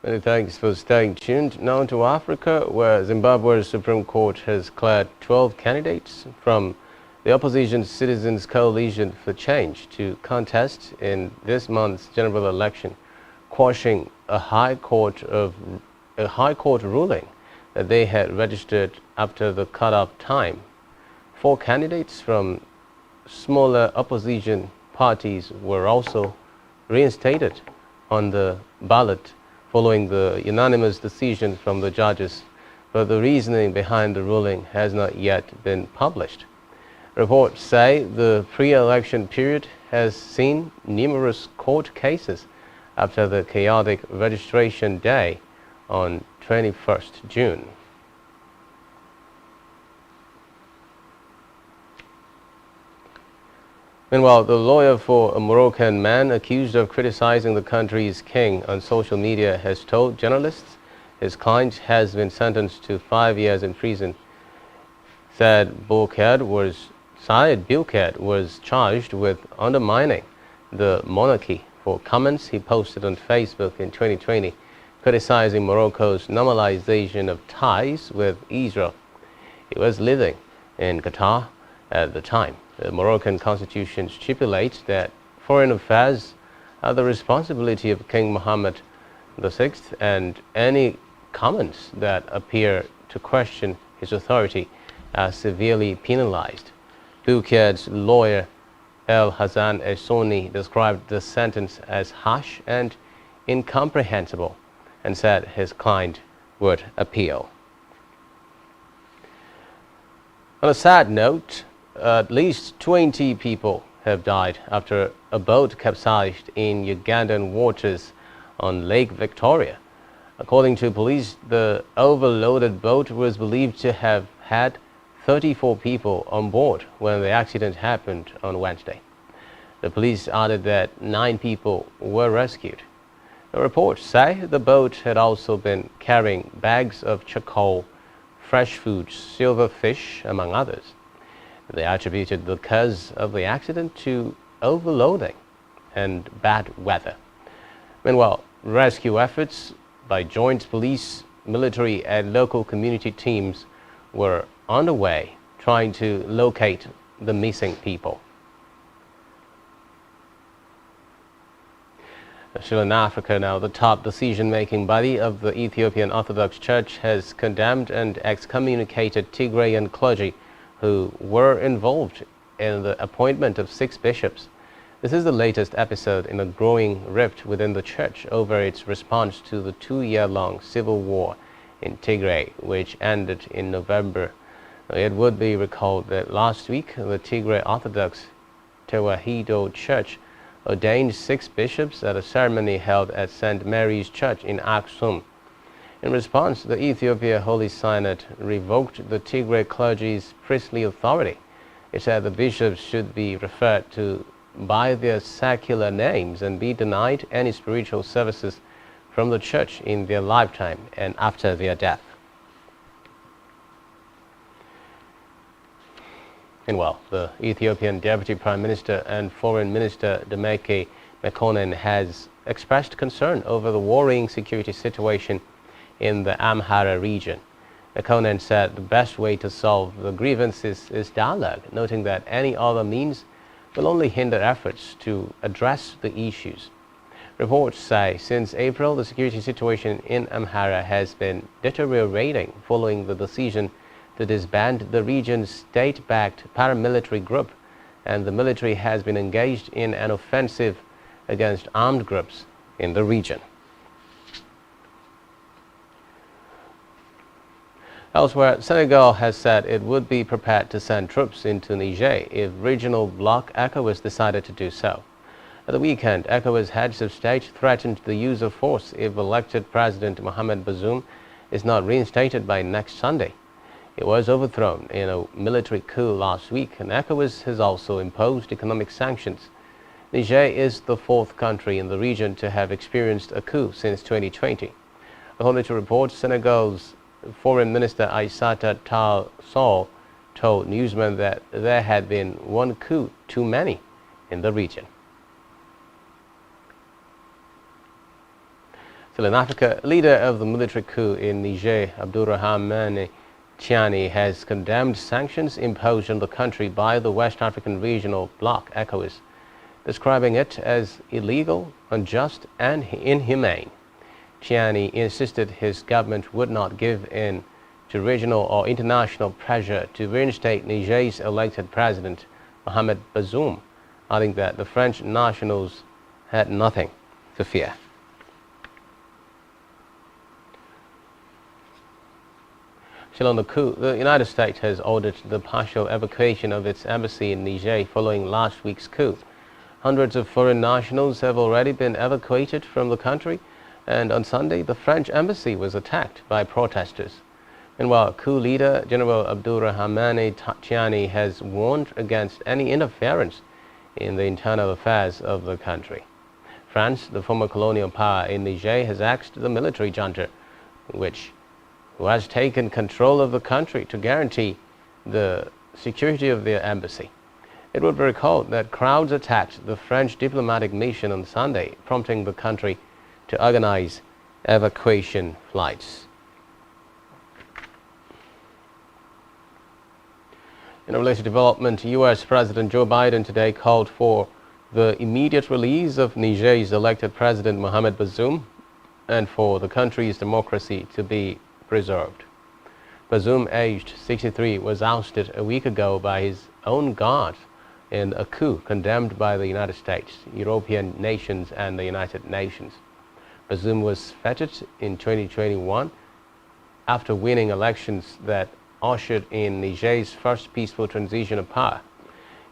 Many thanks for staying tuned. Now to Africa, where Zimbabwe's Supreme Court has cleared 12 candidates from the opposition Citizens Coalition for Change to contest in this month's general election, quashing a high court ruling that they had registered after the cut-off time. 4 candidates from smaller opposition parties were also reinstated on the ballot following the unanimous decision from the judges, but the reasoning behind the ruling has not yet been published. Reports say the pre-election period has seen numerous court cases after the chaotic registration day on 21st June. Meanwhile, the lawyer for a Moroccan man accused of criticizing the country's king on social media has told journalists his client has been sentenced to 5 years in prison. Said Bouked was charged with undermining the monarchy for comments he posted on Facebook in 2020, criticizing Morocco's normalization of ties with Israel. He was living in Qatar at the time. The Moroccan constitution stipulates that foreign affairs are the responsibility of King Mohammed VI, and any comments that appear to question his authority are severely penalized. Bouked's lawyer El Hassan Essoni described the sentence as harsh and incomprehensible and said his client would appeal. On a sad note, at least 20 people have died after a boat capsized in Ugandan waters on Lake Victoria. According to police, the overloaded boat was believed to have had 34 people on board when the accident happened on Wednesday. The police added that 9 people were rescued. The reports say the boat had also been carrying bags of charcoal, fresh foods, silverfish, among others. They attributed the cause of the accident to overloading and bad weather. Meanwhile, rescue efforts by joint police, military and local community teams were underway trying to locate the missing people. Still in Africa now, the top decision-making body of the Ethiopian Orthodox Church has condemned and excommunicated Tigrayan clergy who were involved in the appointment of 6 bishops. This is the latest episode in a growing rift within the church over its response to the 2-year-long civil war in Tigray, which ended in November. It would be recalled that last week, the Tigray Orthodox Tewahedo Church ordained 6 bishops at a ceremony held at St. Mary's Church in Aksum. In response, the Ethiopia Holy Synod revoked the Tigray clergy's priestly authority. It said the bishops should be referred to by their secular names and be denied any spiritual services from the church in their lifetime and after their death. Meanwhile, the Ethiopian Deputy Prime Minister and Foreign Minister Demeke Mekonnen has expressed concern over the worrying security situation in the Amhara region. Mekonnen said the best way to solve the grievances is dialogue, noting that any other means will only hinder efforts to address the issues. Reports say since April, the security situation in Amhara has been deteriorating following the decision to disband the region's state-backed paramilitary group, and the military has been engaged in an offensive against armed groups in the region. Elsewhere, Senegal has said it would be prepared to send troops into Niger if regional bloc ECOWAS decided to do so. At the weekend, ECOWAS heads of state threatened the use of force if elected President Mohamed Bazoum is not reinstated by next Sunday. It was overthrown in a military coup last week, and ECOWAS has also imposed economic sanctions. Niger is the 4th country in the region to have experienced a coup since 2020. According to reports, Senegal's Foreign Minister Aissata Tall Sall told newsmen that there had been one coup too many in the region. Still in Africa, leader of the military coup in Niger, Abdurrahmane Tiani, has condemned sanctions imposed on the country by the West African regional bloc, ECOWAS, describing it as illegal, unjust and inhumane. Tiani insisted his government would not give in to regional or international pressure to reinstate Niger's elected president, Mohamed Bazoum, adding that the French nationals had nothing to fear. Still on the coup, the United States has ordered the partial evacuation of its embassy in Niger following last week's coup. Hundreds of foreign nationals have already been evacuated from the country, and on Sunday, the French embassy was attacked by protesters. Meanwhile, coup leader General Abdurrahmane Tiani has warned against any interference in the internal affairs of the country. France, the former colonial power in Niger, has asked the military junta, who has taken control of the country, to guarantee the security of their embassy. It would be recalled that crowds attacked the French diplomatic mission on Sunday, prompting the country to organize evacuation flights. In a related development, U.S. President Joe Biden today called for the immediate release of Niger's elected President Mohamed Bazoum and for the country's democracy to be preserved. Bazoum, aged 63, was ousted a week ago by his own guards in a coup condemned by the United States, European nations and the United Nations. Bazoum was feted in 2021 after winning elections that ushered in Niger's first peaceful transition of power.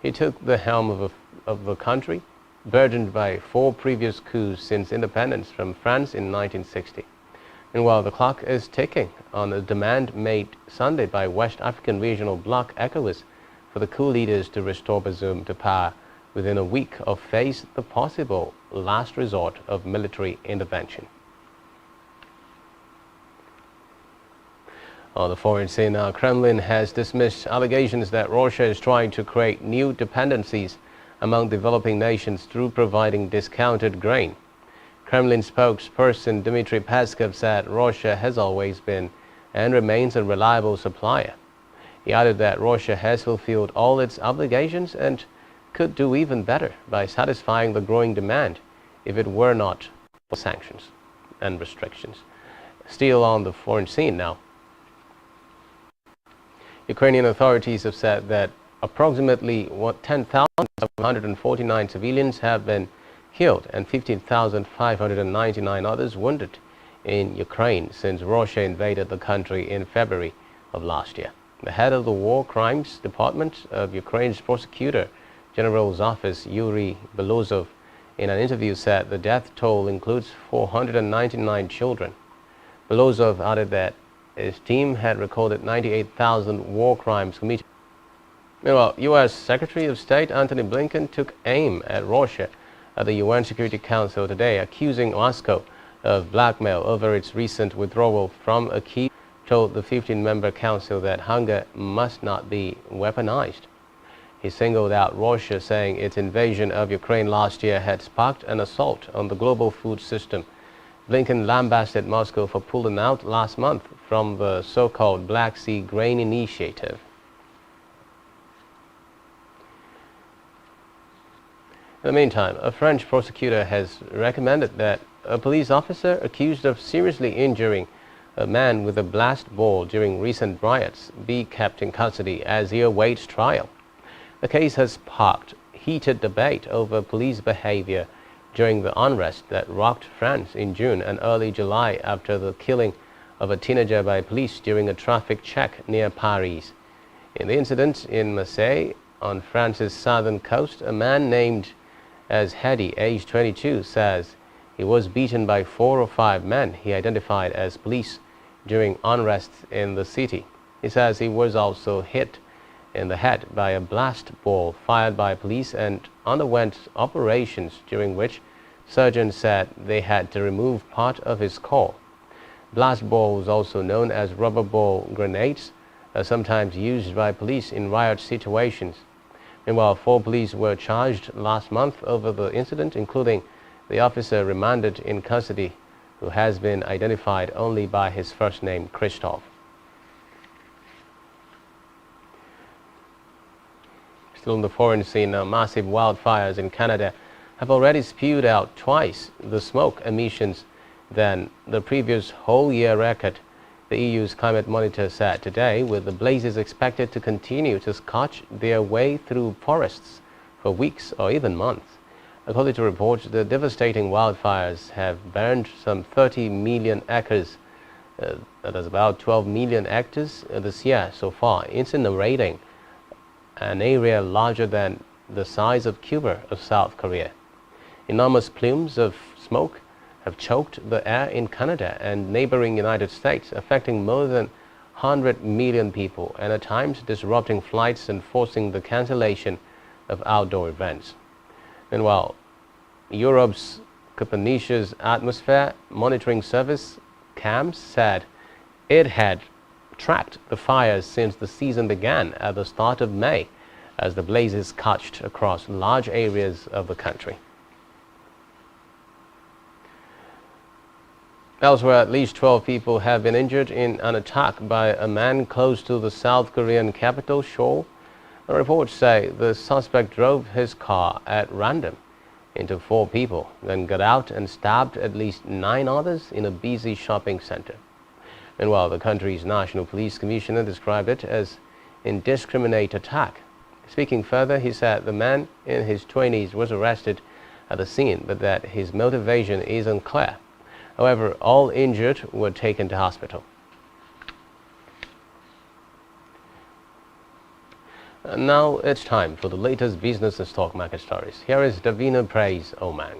He took the helm of the country, burdened by 4 previous coups since independence from France in 1960. Meanwhile, the clock is ticking on a demand made Sunday by West African regional bloc ECOWAS for the coup leaders to restore Bazoum to power within a week or face the possible last resort of military intervention. On the foreign scene now, Kremlin has dismissed allegations that Russia is trying to create new dependencies among developing nations through providing discounted grain. Kremlin spokesperson Dmitry Peskov said Russia has always been and remains a reliable supplier. He added that Russia has fulfilled all its obligations and could do even better by satisfying the growing demand if it were not for sanctions and restrictions. Still on the foreign scene now, Ukrainian authorities have said that approximately 10,749 civilians have been killed and 15,599 others wounded in Ukraine since Russia invaded the country in February of last year. The head of the War Crimes Department of Ukraine's Prosecutor General's Office, Yuri Belozov, in an interview said the death toll includes 499 children. Belozov added that his team had recorded 98,000 war crimes committed. Meanwhile, U.S. Secretary of State Antony Blinken took aim at Russia at the UN Security Council today, accusing Moscow of blackmail over its recent withdrawal from a key. Told the 15-member council that hunger must not be weaponized. He singled out Russia, saying its invasion of Ukraine last year had sparked an assault on the global food system. Blinken lambasted Moscow for pulling out last month from the so-called Black Sea Grain Initiative. In the meantime, a French prosecutor has recommended that a police officer accused of seriously injuring a man with a blast ball during recent riots be kept in custody as he awaits trial. The case has sparked heated debate over police behavior during the unrest that rocked France in June and early July after the killing of a teenager by police during a traffic check near Paris. In the incident in Marseille, on France's southern coast, a man named as Hedy, aged 22, says he was beaten by 4 or 5 men he identified as police during unrest in the city. He says he was also hit in the head by a blast ball fired by police and underwent operations during which surgeons said they had to remove part of his skull. Blast balls, also known as rubber ball grenades, are sometimes used by police in riot situations. Meanwhile, 4 police were charged last month over the incident, including the officer remanded in custody who has been identified only by his first name, Christoph. Still in the foreign scene, massive wildfires in Canada have already spewed out twice the smoke emissions than the previous whole year record, the EU's climate monitor said today, with the blazes expected to continue to scorch their way through forests for weeks or even months. According to reports, the devastating wildfires have burned some 30 million acres, that is about 12 million hectares this year so far, incinerating an area larger than the size of Cuba of South Korea. Enormous plumes of smoke have choked the air in Canada and neighboring United States, affecting more than 100 million people and at times disrupting flights and forcing the cancellation of outdoor events. Meanwhile, Europe's Copernicus Atmosphere Monitoring Service, CAMS, said it had tracked the fires since the season began at the start of May, as the blazes scorched across large areas of the country. Elsewhere, at least 12 people have been injured in an attack by a man close to the South Korean capital, Seoul. The reports say the suspect drove his car at random into 4 people, then got out and stabbed at least 9 others in a busy shopping center. Meanwhile, the country's National Police Commissioner described it as indiscriminate attack. Speaking further, he said the man in his 20s was arrested at the scene, but that his motivation is unclear. However, all injured were taken to hospital. And now it's time for the latest business and stock market stories. Here is Davina Praise Oman.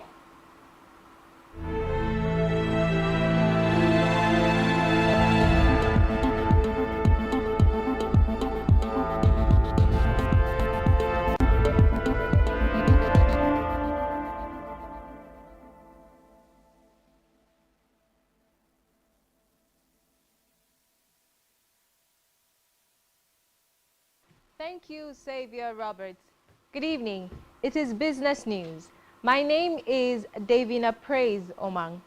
Thank you, Xavier Roberts. Good evening. It is business news. My name is Davina Praise Omang.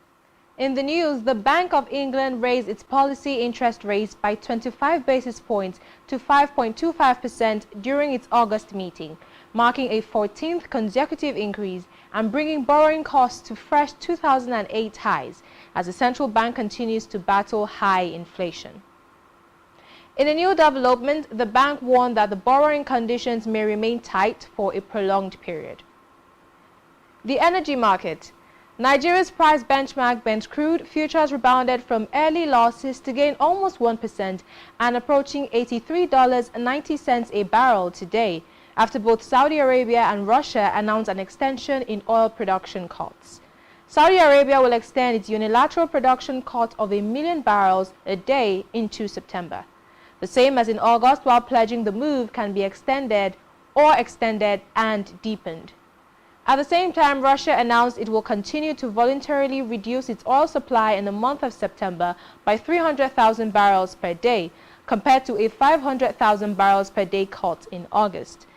In the news, the Bank of England raised its policy interest rates by 25 basis points to 5.25% during its August meeting, marking a 14th consecutive increase and bringing borrowing costs to fresh 2008 highs as the central bank continues to battle high inflation. In a new development, the bank warned that the borrowing conditions may remain tight for a prolonged period. The energy market. Nigeria's price benchmark Brent crude futures rebounded from early losses to gain almost 1% and approaching $83.90 a barrel today, after both Saudi Arabia and Russia announced an extension in oil production cuts. Saudi Arabia will extend its unilateral production cut of 1 million barrels a day into September, the same as in August, while pledging the move can be extended and deepened. At the same time, Russia announced it will continue to voluntarily reduce its oil supply in the month of September by 300,000 barrels per day, compared to a 500,000 barrels per day cut in August.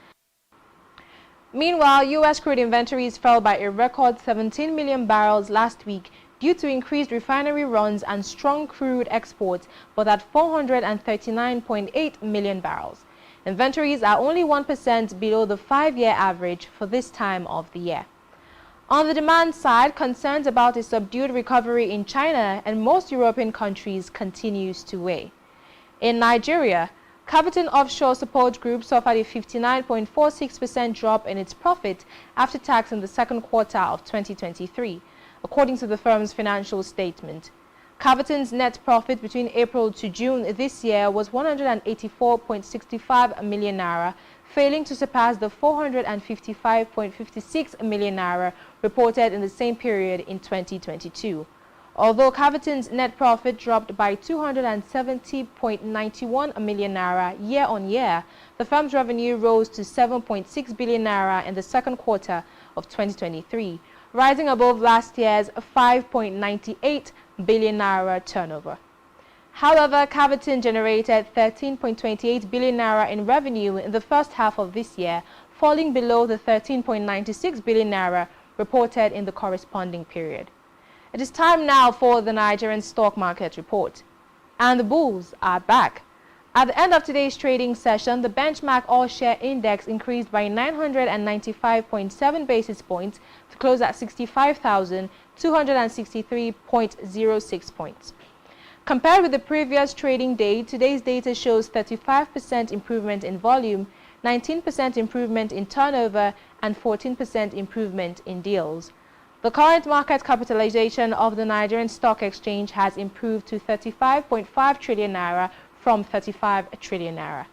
Meanwhile, U.S. crude inventories fell by a record 17 million barrels last week due to increased refinery runs and strong crude exports, but at 439.8 million barrels. Inventories are only 1% below the 5-year average for this time of the year. On the demand side, concerns about a subdued recovery in China and most European countries continues to weigh. In Nigeria, Capitan Offshore Support Group suffered a 59.46% drop in its profit after tax in the second quarter of 2023. According to the firm's financial statement, Capitan's net profit between April to June this year was 184.65 million naira, failing to surpass the 455.56 million naira reported in the same period in 2022. Although Capitan's net profit dropped by 270.91 million naira year on year, the firm's revenue rose to 7.6 billion naira in the second quarter of 2023. Rising above last year's 5.98 billion naira turnover. However, Capitan generated 13.28 billion naira in revenue in the first half of this year, falling below the 13.96 billion naira reported in the corresponding period. It is time now for the Nigerian stock market report. And the bulls are back. At the end of today's trading session, the benchmark all-share index increased by 995.7 basis points to close at 65,263.06 points. Compared with the previous trading day, today's data shows 35% improvement in volume, 19% improvement in turnover, and 14% improvement in deals. The current market capitalization of the Nigerian Stock Exchange has improved to 35.5 trillion naira from 35 trillion naira.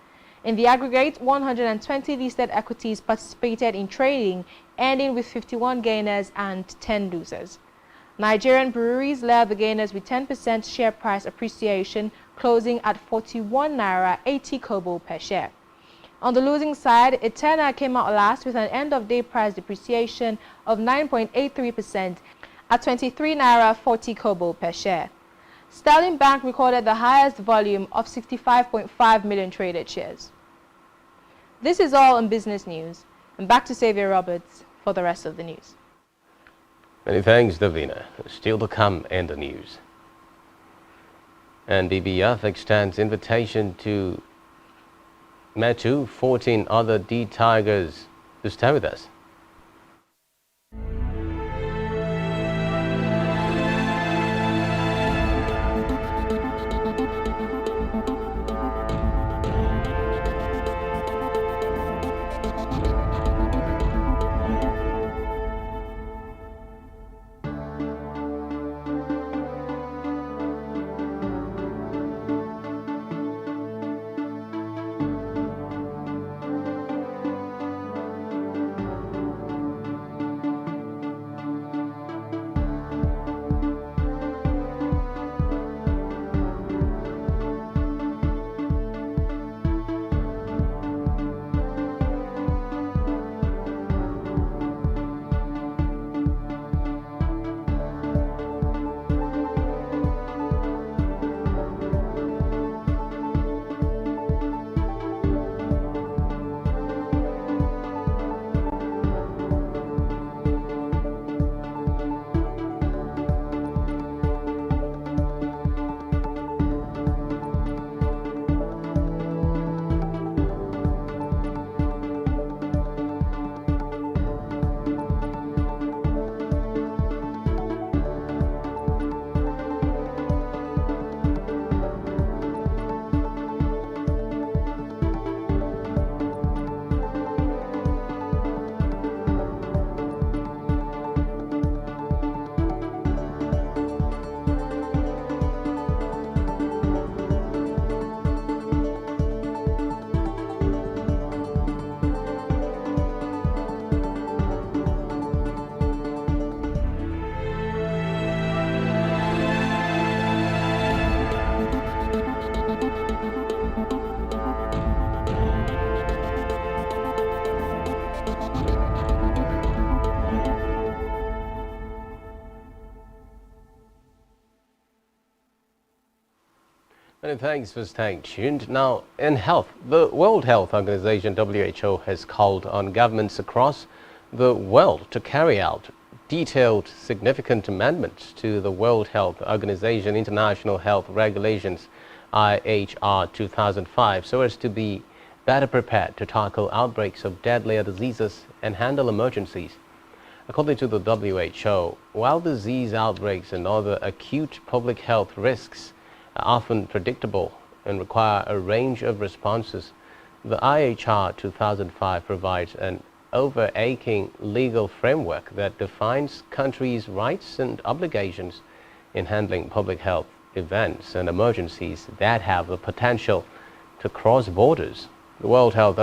In the aggregate, 120 listed equities participated in trading, ending with 51 gainers and 10 losers. Nigerian breweries led the gainers with 10% share price appreciation, closing at 41 naira 80 kobo per share. On the losing side, Eterna came out last with an end-of-day price depreciation of 9.83% at 23 naira 40 kobo per share. Sterling Bank recorded the highest volume of 65.5 million traded shares. This is all on business news. And back to Xavier Roberts for the rest of the news. Many thanks, Davina. Still to come in the news. And DBF extends invitation to Metu, 14 other D Tigers to stay with us. Many thanks for staying tuned. Now, in health, the World Health Organization, WHO, has called on governments across the world to carry out detailed, significant amendments to the World Health Organization International Health Regulations, IHR 2005, so as to be better prepared to tackle outbreaks of deadlier diseases and handle emergencies. According to the WHO, while disease outbreaks and other acute public health risks are often predictable and require a range of responses, the IHR 2005 provides an overarching legal framework that defines countries' rights and obligations in handling public health events and emergencies that have the potential to cross borders. The World Health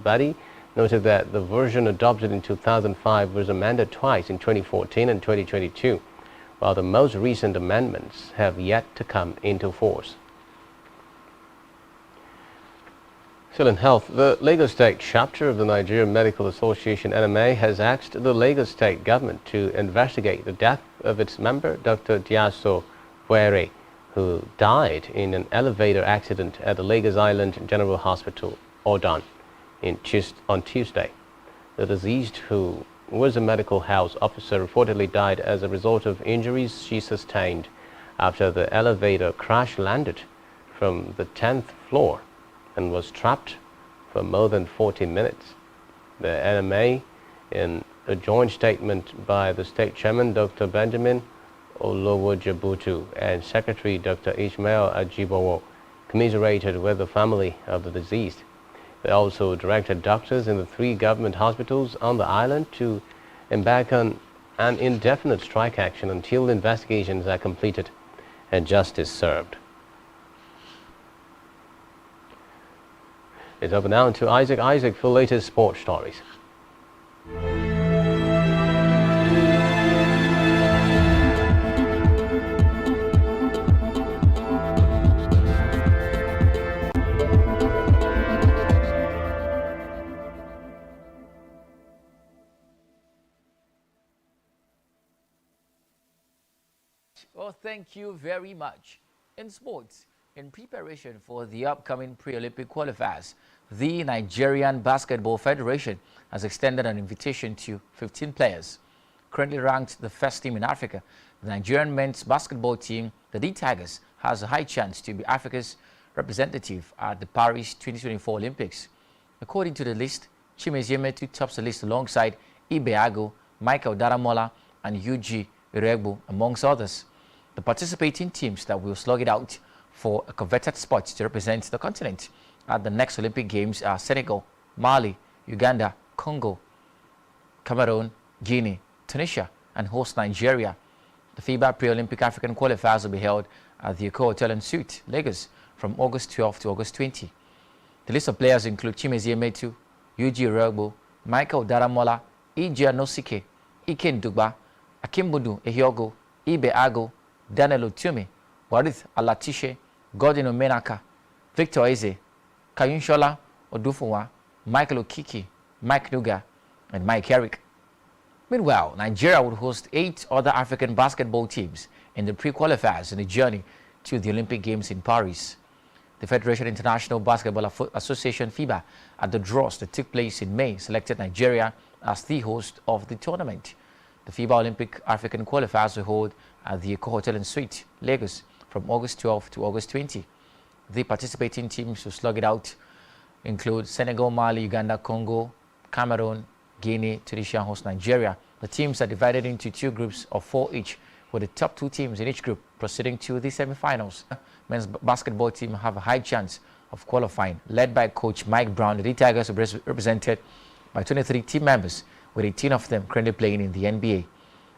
Body noted that the version adopted in 2005 was amended twice in 2014 and 2022, while the most recent amendments have yet to come into force. Still in health, the Lagos State chapter of the Nigerian Medical Association (NMA) has asked the Lagos State government to investigate the death of its member, Dr. Diaso Buere, who died in an elevator accident at the Lagos Island General Hospital, Odan, on Tuesday. The deceased, who was a medical house officer, reportedly died as a result of injuries she sustained after the elevator crash landed from the 10th floor and was trapped for more than 40 minutes. The NMA, in a joint statement by the State Chairman Dr. Benjamin Olowojabutu and Secretary Dr. Ishmael Ajibowo, commiserated with the family of the deceased. They also directed doctors in the 3 government hospitals on the island to embark on an indefinite strike action until investigations are completed and justice served. It's over now to Isaac. Isaac, for latest sports stories. Well, thank you very much. In sports, in preparation for the upcoming pre-Olympic qualifiers, the Nigerian Basketball Federation has extended an invitation to 15 players. Currently ranked the first team in Africa, the Nigerian men's basketball team, the D Tigers, has a high chance to be Africa's representative at the Paris 2024 Olympics. According to the list, Chimezie Metu tops the list alongside Ibe Ago, Michael Daramola, and UG Iregbu, amongst others. The participating teams that will slug it out for a coveted spot to represent the continent at the next Olympic Games are Senegal, Mali, Uganda, Congo, Cameroon, Guinea, Tunisia, and host Nigeria. The FIBA Pre-Olympic African qualifiers will be held at the Accor Hotel and Suite, Lagos, from August 12 to August 20. The list of players include Chimezie Metu, Yuji Iregbu, Michael Daramola, Ije Anosike, Ike Ndugba, Akimbudu Ehiogo, Ibe Ago, Daniel Otume, Warith Alatishe, Gordon Omenaka, Victor Eze, Kayunshola Odufunwa, Michael Okiki, Mike Nuga, and Mike Eric. Meanwhile, Nigeria would host 8 other African basketball teams in the pre-qualifiers in the journey to the Olympic Games in Paris. The Federation International Basketball Association FIBA, at the draws that took place in May, selected Nigeria as the host of the tournament. The FIBA Olympic African qualifiers will hold at the Accor Hotel and Suite, Lagos, from August 12 to August 20. The participating teams who slug it out include Senegal, Mali, Uganda, Congo, Cameroon, Guinea, Tunisia, and host Nigeria. The teams are divided into 2 groups of 4 each, with the top 2 teams in each group proceeding to the semi-finals. Men's basketball team have a high chance of qualifying, led by coach Mike Brown. The D Tigers are represented by 23 team members, with 18 of them currently playing in the NBA.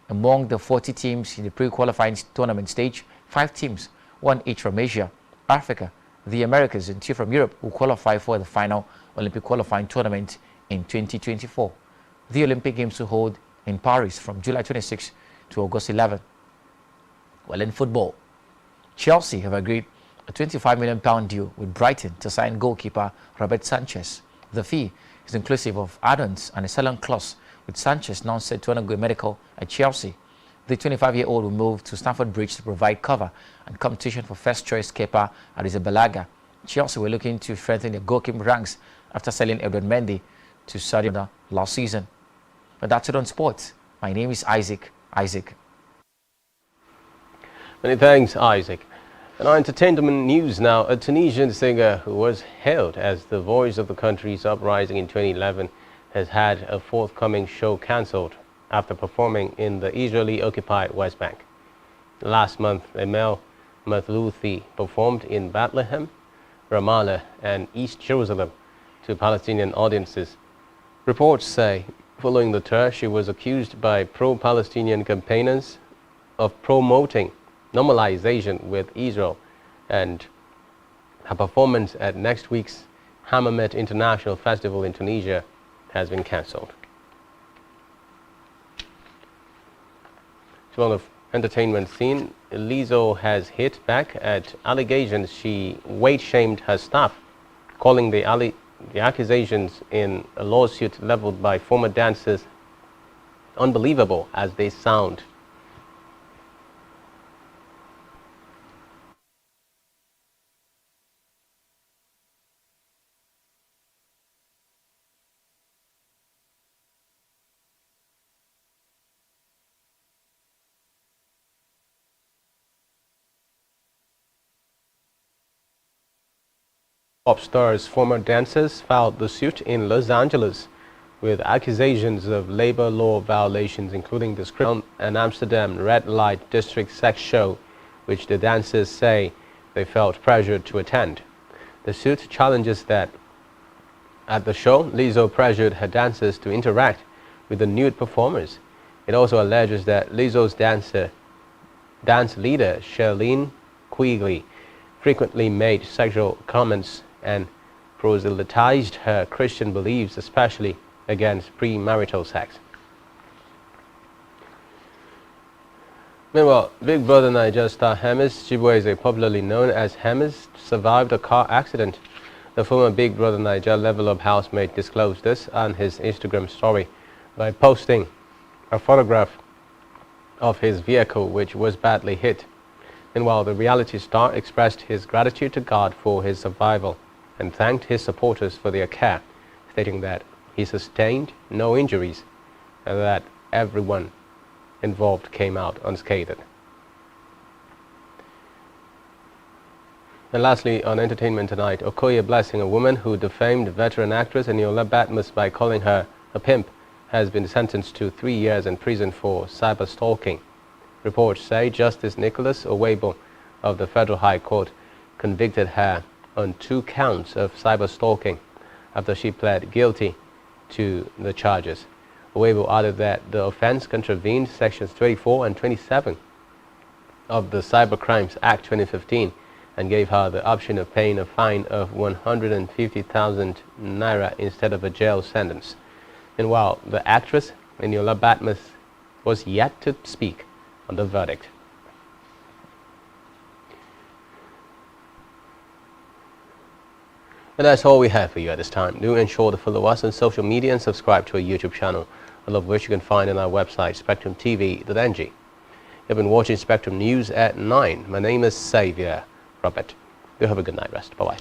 Among the 40 teams in the pre-qualifying tournament stage, 5 teams, 1 each from Asia, Africa, the Americas, and 2 from Europe, will qualify for the final Olympic qualifying tournament in 2024. The Olympic Games will hold in Paris from July 26 to August 11. Well, in football, Chelsea have agreed a £25 million deal with Brighton to sign goalkeeper Robert Sanchez. The fee is inclusive of add-ons and a sell-on clause, with Sanchez now set to undergo medical at Chelsea. The 25-year-old will move to Stamford Bridge to provide cover and competition for first-choice keeper Arrizabalaga. Chelsea were looking to strengthen their goalkeeping ranks after selling Edward Mendy to Saudi last season. But that's it on sports. My name is Isaac. Many thanks, Isaac. And our entertainment news now. A Tunisian singer who was hailed as the voice of the country's uprising in 2011 has had a forthcoming show cancelled after performing in the Israeli-occupied West Bank. Last month, Emel Mathlouthi performed in Bethlehem, Ramallah, and East Jerusalem to Palestinian audiences. Reports say, following the tour, she was accused by pro-Palestinian campaigners of promoting normalization with Israel, and her performance at next week's Hammamet International Festival in Tunisia has been cancelled. To on the entertainment scene, Lizzo has hit back at allegations she weight-shamed her staff, calling the accusations in a lawsuit leveled by former dancers unbelievable as they sound. Pop star's former dancers filed the suit in Los Angeles with accusations of labor law violations, including the script an Amsterdam red light district sex show, which the dancers say they felt pressured to attend. The suit challenges that at the show, Lizzo pressured her dancers to interact with the nude performers. It also alleges that Lizzo's dance leader, Charlene Quigley, frequently made sexual comments and proselytized her Christian beliefs, especially against premarital sex. Meanwhile, Big Brother Naija star Hermes Chibueze, popularly known as Hermes, survived a car accident. The former Big Brother Naija Level Up housemate disclosed this on his Instagram story by posting a photograph of his vehicle, which was badly hit. Meanwhile, the reality star expressed his gratitude to God for his survival and thanked his supporters for their care, stating that he sustained no injuries and that everyone involved came out unscathed. And lastly, on Entertainment Tonight, Okoye Blessing, a woman who defamed veteran actress Eniola Badmus by calling her a pimp, has been sentenced to 3 years in prison for cyber stalking. Reports say Justice Nicholas Owebo of the Federal High Court convicted her on 2 counts of cyber stalking after she pled guilty to the charges. Owebo added that the offense contravened sections 24 and 27 of the Cybercrimes Act 2015 and gave her the option of paying a fine of 150,000 naira instead of a jail sentence. Meanwhile, the actress Eniola Badmus was yet to speak on the verdict. And that's all we have for you at this time. Do ensure to follow us on social media and subscribe to our YouTube channel, all of which you can find on our website, SpectrumTv.ng. You've been watching Spectrum News at 9. My name is Xavier Robert. You have a good night rest. Bye-bye.